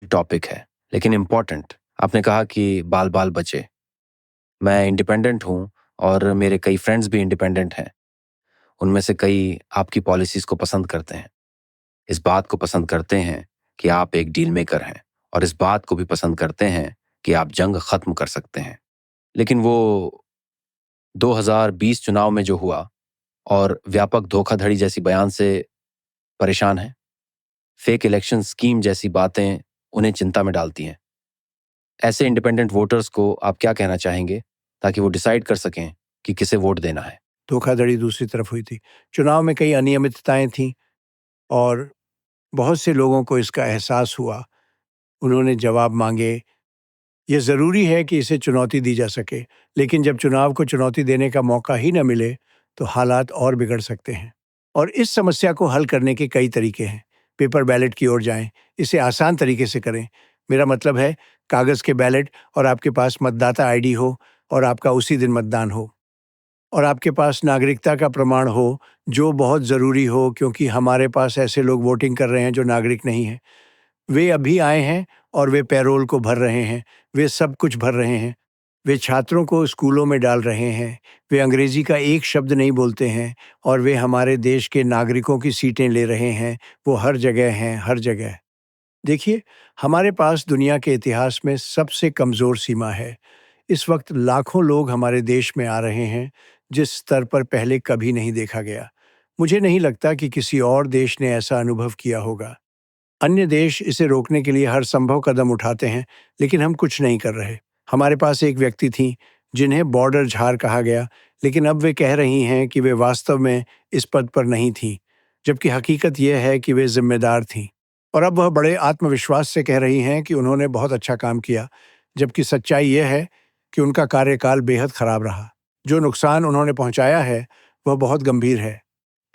Topic है, लेकिन important. आपने कहा कि बाल बाल बचे। मैं इंडिपेंडेंट हूँ और मेरे कई फ्रेंड्स भी इंडिपेंडेंट हैं। उनमें से कई आपकी पॉलिसीज़ को पसंद करते हैं। इस बात को पसंद करते हैं कि आप एक डील मेकर हैं और इस बात को भी पसंद करते हैं कि आप जंग ख़त्म कर सकते हैं। लेकिन वो 2020 चुनाव में जो हुआ और व्यापक धोखाधड़ी जैसी बयान से परेशान हैं। फेक इलेक्शन स्कीम जैसी बातें उन्हें चिंता में डालती हैं। ऐसे इंडिपेंडेंट वोटर्स को आप क्या कहना चाहेंगे ताकि वो डिसाइड कर सकें कि किसे वोट देना है? धोखाधड़ी दूसरी तरफ हुई थी। चुनाव में कई अनियमितताएं थीं और बहुत से लोगों को इसका एहसास हुआ। उन्होंने जवाब मांगे। ये ज़रूरी है कि इसे चुनौती दी जा सके, लेकिन जब चुनाव को चुनौती देने का मौका ही न मिले तो हालात और बिगड़ सकते हैं। और इस समस्या को हल करने के कई तरीके हैं। पेपर बैलेट की ओर जाएं, इसे आसान तरीके से करें। मेरा मतलब है कागज़ के बैलेट और आपके पास मतदाता आईडी हो और आपका उसी दिन मतदान हो। और आपके पास नागरिकता का प्रमाण हो, जो बहुत ज़रूरी हो, क्योंकि हमारे पास ऐसे लोग वोटिंग कर रहे हैं जो नागरिक नहीं हैं। वे अभी आए हैं और वे पैरोल को भर रहे हैं, वे सब कुछ भर रहे हैं। वे छात्रों को स्कूलों में डाल रहे हैं, वे अंग्रेज़ी का एक शब्द नहीं बोलते हैं और वे हमारे देश के नागरिकों की सीटें ले रहे हैं। वो हर जगह हैं, हर जगह। देखिए, हमारे पास दुनिया के इतिहास में सबसे कमज़ोर सीमा है। इस वक्त लाखों लोग हमारे देश में आ रहे हैं, जिस स्तर पर पहले कभी नहीं देखा गया। मुझे नहीं लगता कि किसी और देश ने ऐसा अनुभव किया होगा। अन्य देश इसे रोकने के लिए हर संभव कदम उठाते हैं, लेकिन हम कुछ नहीं कर रहे। हमारे पास एक व्यक्ति थीं, जिन्हें बॉर्डर झार कहा गया, लेकिन अब वे कह रही हैं कि वे वास्तव में इस पद पर नहीं थीं, जबकि हकीकत यह है कि वे जिम्मेदार थीं। और अब वह बड़े आत्मविश्वास से कह रही हैं कि उन्होंने बहुत अच्छा काम किया, जबकि सच्चाई यह है कि उनका कार्यकाल बेहद खराब रहा। जो नुकसान उन्होंने पहुंचाया है, वह बहुत गंभीर है।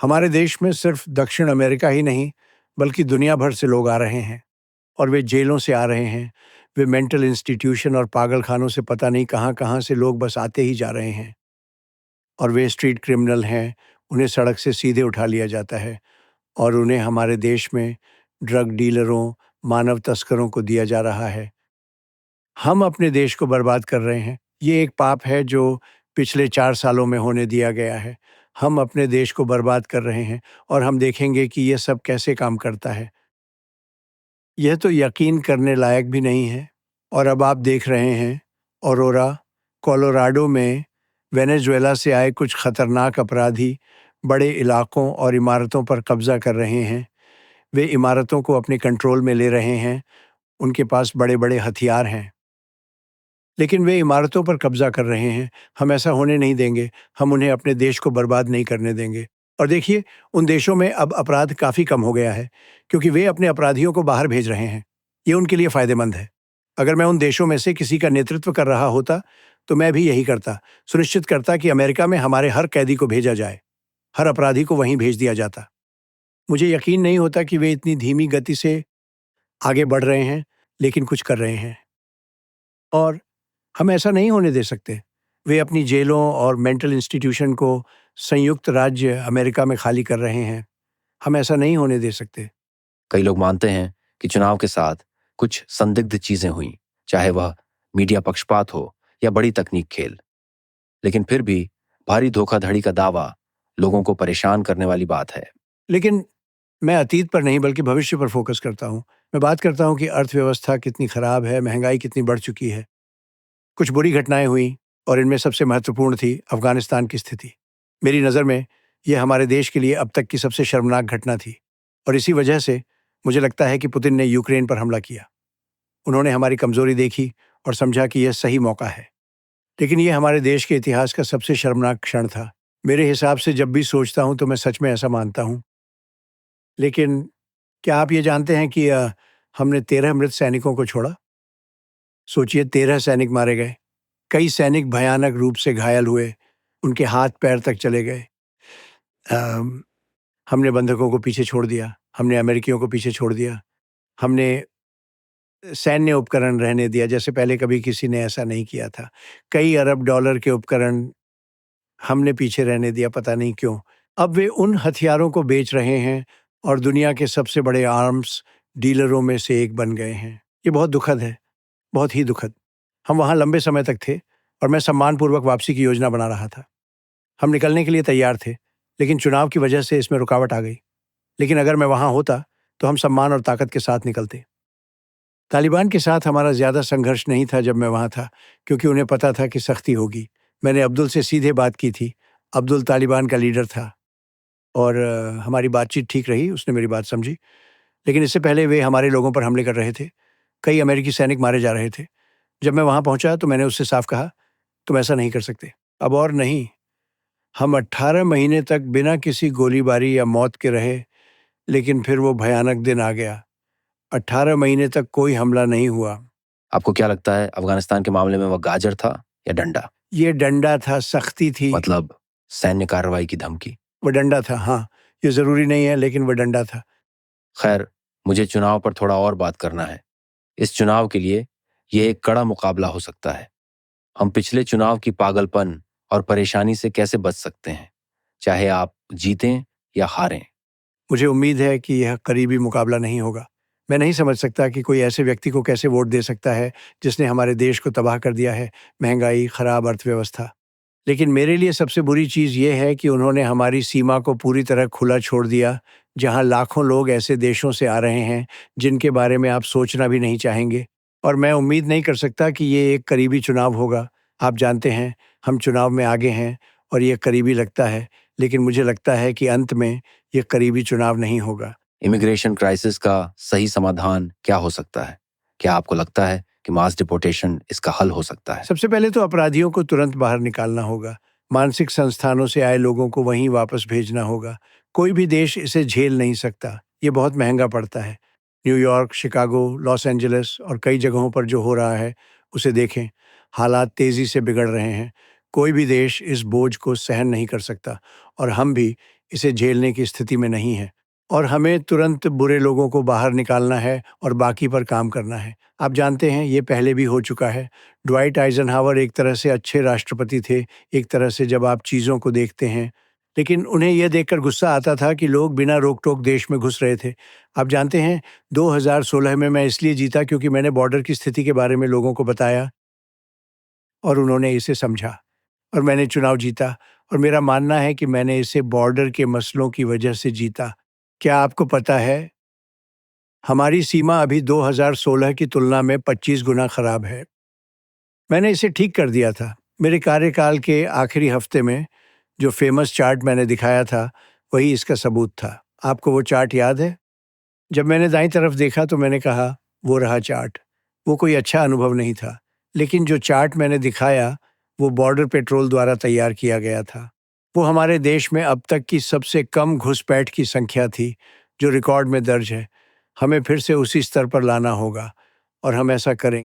हमारे देश में सिर्फ दक्षिण अमेरिका ही नहीं, बल्कि दुनिया भर से लोग आ रहे हैं और वे जेलों से आ रहे हैं। वे मेंटल इंस्टीट्यूशन और पागलखानों से पता नहीं कहाँ-कहाँ से लोग बस आते ही जा रहे हैं। और वे स्ट्रीट क्रिमिनल हैं, उन्हें सड़क से सीधे उठा लिया जाता है और उन्हें हमारे देश में ड्रग डीलरों, मानव तस्करों को दिया जा रहा है। हम अपने देश को बर्बाद कर रहे हैं। ये एक पाप है जो पिछले 4 सालों में होने दिया गया है। हम अपने देश को बर्बाद कर रहे हैं और हम देखेंगे कि ये सब कैसे काम करता है। यह तो यकीन करने लायक भी नहीं है। और अब आप देख रहे हैं ऑरोरा, कोलोराडो में वेनेजुएला से आए कुछ खतरनाक अपराधी बड़े इलाकों और इमारतों पर कब्जा कर रहे हैं। वे इमारतों को अपने कंट्रोल में ले रहे हैं। उनके पास बड़े-बड़े हथियार हैं, लेकिन वे इमारतों पर कब्जा कर रहे हैं। हम ऐसा होने नहीं देंगे। हम उन्हें अपने देश को बर्बाद नहीं करने देंगे। और देखिए, उन देशों में अब अपराध काफ़ी कम हो गया है, क्योंकि वे अपने अपराधियों को बाहर भेज रहे हैं। ये उनके लिए फ़ायदेमंद है। अगर मैं उन देशों में से किसी का नेतृत्व कर रहा होता, तो मैं भी यही करता। सुनिश्चित करता कि अमेरिका में हमारे हर कैदी को भेजा जाए, हर अपराधी को वहीं भेज दिया जाता। मुझे यकीन नहीं होता कि वे इतनी धीमी गति से आगे बढ़ रहे हैं, लेकिन कुछ कर रहे हैं। और हम ऐसा नहीं होने दे सकते। वे अपनी जेलों और मेंटल इंस्टीट्यूशन को संयुक्त राज्य अमेरिका में खाली कर रहे हैं। हम ऐसा नहीं होने दे सकते। कई लोग मानते हैं कि चुनाव के साथ कुछ संदिग्ध चीजें हुई, चाहे वह मीडिया पक्षपात हो या बड़ी तकनीक खेल। लेकिन फिर भी भारी धोखाधड़ी का दावा लोगों को परेशान करने वाली बात है। लेकिन मैं अतीत पर नहीं बल्कि भविष्य पर फोकस करता हूँ। मैं बात करता हूँ कि अर्थव्यवस्था कितनी खराब है, महंगाई कितनी बढ़ चुकी है। कुछ बुरी घटनाएं हुई और इनमें सबसे महत्वपूर्ण थी अफगानिस्तान की स्थिति। मेरी नज़र में यह हमारे देश के लिए अब तक की सबसे शर्मनाक घटना थी और इसी वजह से मुझे लगता है कि पुतिन ने यूक्रेन पर हमला किया। उन्होंने हमारी कमजोरी देखी और समझा कि यह सही मौका है। लेकिन यह हमारे देश के इतिहास का सबसे शर्मनाक क्षण था। मेरे हिसाब से जब भी सोचता हूं तो मैं सच में ऐसा मानता हूं। लेकिन क्या आप ये जानते हैं कि हमने 13 मृत सैनिकों को छोड़ा? सोचिए, 13 सैनिक मारे गए। कई सैनिक भयानक रूप से घायल हुए, उनके हाथ पैर तक चले गए। अम, हमने बंधकों को पीछे छोड़ दिया, हमने अमेरिकियों को पीछे छोड़ दिया, हमने सैन्य उपकरण रहने दिया जैसे पहले कभी किसी ने ऐसा नहीं किया था। कई अरब डॉलर के उपकरण हमने पीछे रहने दिया, पता नहीं क्यों। अब वे उन हथियारों को बेच रहे हैं और दुनिया के सबसे बड़े आर्म्स डीलरों में से एक बन गए हैं। ये बहुत दुखद है, बहुत ही दुखद। हम वहाँ लंबे समय तक थे और मैं सम्मानपूर्वक वापसी की योजना बना रहा था। हम निकलने के लिए तैयार थे, लेकिन चुनाव की वजह से इसमें रुकावट आ गई। लेकिन अगर मैं वहाँ होता, तो हम सम्मान और ताकत के साथ निकलते। तालिबान के साथ हमारा ज़्यादा संघर्ष नहीं था जब मैं वहाँ था, क्योंकि उन्हें पता था कि सख्ती होगी। मैंने अब्दुल से सीधे बात की थी। अब्दुल तालिबान का लीडर था और हमारी बातचीत ठीक रही, उसने मेरी बात समझी। लेकिन इससे पहले वे हमारे लोगों पर हमले कर रहे थे। कई अमेरिकी सैनिक मारे जा रहे थे। जब मैं वहाँ पहुँचा तो मैंने उससे साफ कहा, तुम ऐसा नहीं कर सकते। अब और नहीं। हम 18 महीने तक बिना किसी गोलीबारी या मौत के रहे, लेकिन फिर वो भयानक दिन आ गया। 18 महीने तक कोई हमला नहीं हुआ। आपको क्या लगता है अफगानिस्तान के मामले में वह गाजर था या डंडा? ये डंडा था, सख्ती थी। मतलब सैन्य कार्रवाई की धमकी? वो डंडा था, हाँ। ये ज़रूरी नहीं है, लेकिन वो डंडा था। खैर, मुझे चुनाव पर थोड़ा और बात करना है। इस चुनाव के लिए ये एक कड़ा मुकाबला हो सकता है। हम पिछले चुनाव की पागलपन और परेशानी से कैसे बच सकते हैं, चाहे आप जीतें या हारें? मुझे उम्मीद है कि यह करीबी मुकाबला नहीं होगा। मैं नहीं समझ सकता कि कोई ऐसे व्यक्ति को कैसे वोट दे सकता है, जिसने हमारे देश को तबाह कर दिया है, महँगाई, खराब अर्थव्यवस्था। लेकिन मेरे लिए सबसे बुरी चीज़ ये है कि उन्होंने हमारी सीमा को पूरी तरह खुला छोड़ दिया, जहाँ लाखों लोग ऐसे देशों से आ रहे हैं, जिनके बारे में आप सोचना भी नहीं चाहेंगे। और मैं उम्मीद नहीं कर सकता कि ये एक करीबी चुनाव होगा। आप जानते हैं, हम चुनाव में आगे हैं और ये करीबी लगता है, लेकिन मुझे लगता है कि अंत में ये करीबी चुनाव नहीं होगा। इमिग्रेशन क्राइसिस का सही समाधान क्या हो सकता है? क्या आपको लगता है कि मास डिपोर्टेशन इसका हल हो सकता है? सबसे पहले तो अपराधियों को तुरंत बाहर निकालना होगा। मानसिक संस्थानों से आए लोगों को वहीं वापस भेजना होगा। कोई भी देश इसे झेल नहीं सकता। ये बहुत महंगा पड़ता है। न्यूयॉर्क, शिकागो, लॉस एंजलिस और कई जगहों पर जो हो रहा है, उसे देखें। हालात तेज़ी से बिगड़ रहे हैं। कोई भी देश इस बोझ को सहन नहीं कर सकता और हम भी इसे झेलने की स्थिति में नहीं हैं। और हमें तुरंत बुरे लोगों को बाहर निकालना है और बाकी पर काम करना है। आप जानते हैं, ये पहले भी हो चुका है। ड्वाइट आइज़नहावर एक तरह से अच्छे राष्ट्रपति थे, एक तरह से जब आप चीज़ों को देखते हैं। लेकिन उन्हें यह देखकर गुस्सा आता था कि लोग बिना रोक-टोक देश में घुस रहे थे। आप जानते हैं, 2016 में मैं इसलिए जीता क्योंकि मैंने बॉर्डर की स्थिति के बारे में लोगों को बताया और उन्होंने इसे समझा और मैंने चुनाव जीता। और मेरा मानना है कि मैंने इसे बॉर्डर के मसलों की वजह से जीता। क्या आपको पता है, हमारी सीमा अभी 2016 की तुलना में 25 गुना खराब है। मैंने इसे ठीक कर दिया था। मेरे कार्यकाल के आखिरी हफ्ते में जो फेमस चार्ट मैंने दिखाया था, वही इसका सबूत था। आपको वो चार्ट याद है? जब मैंने दाईं तरफ देखा तो मैंने कहा, वो रहा चार्ट। वो कोई अच्छा अनुभव नहीं था, लेकिन जो चार्ट मैंने दिखाया, वो बॉर्डर पेट्रोल द्वारा तैयार किया गया था। वो हमारे देश में अब तक की सबसे कम घुसपैठ की संख्या थी, जो रिकॉर्ड में दर्ज है। हमें फिर से उसी स्तर पर लाना होगा और हम ऐसा करें।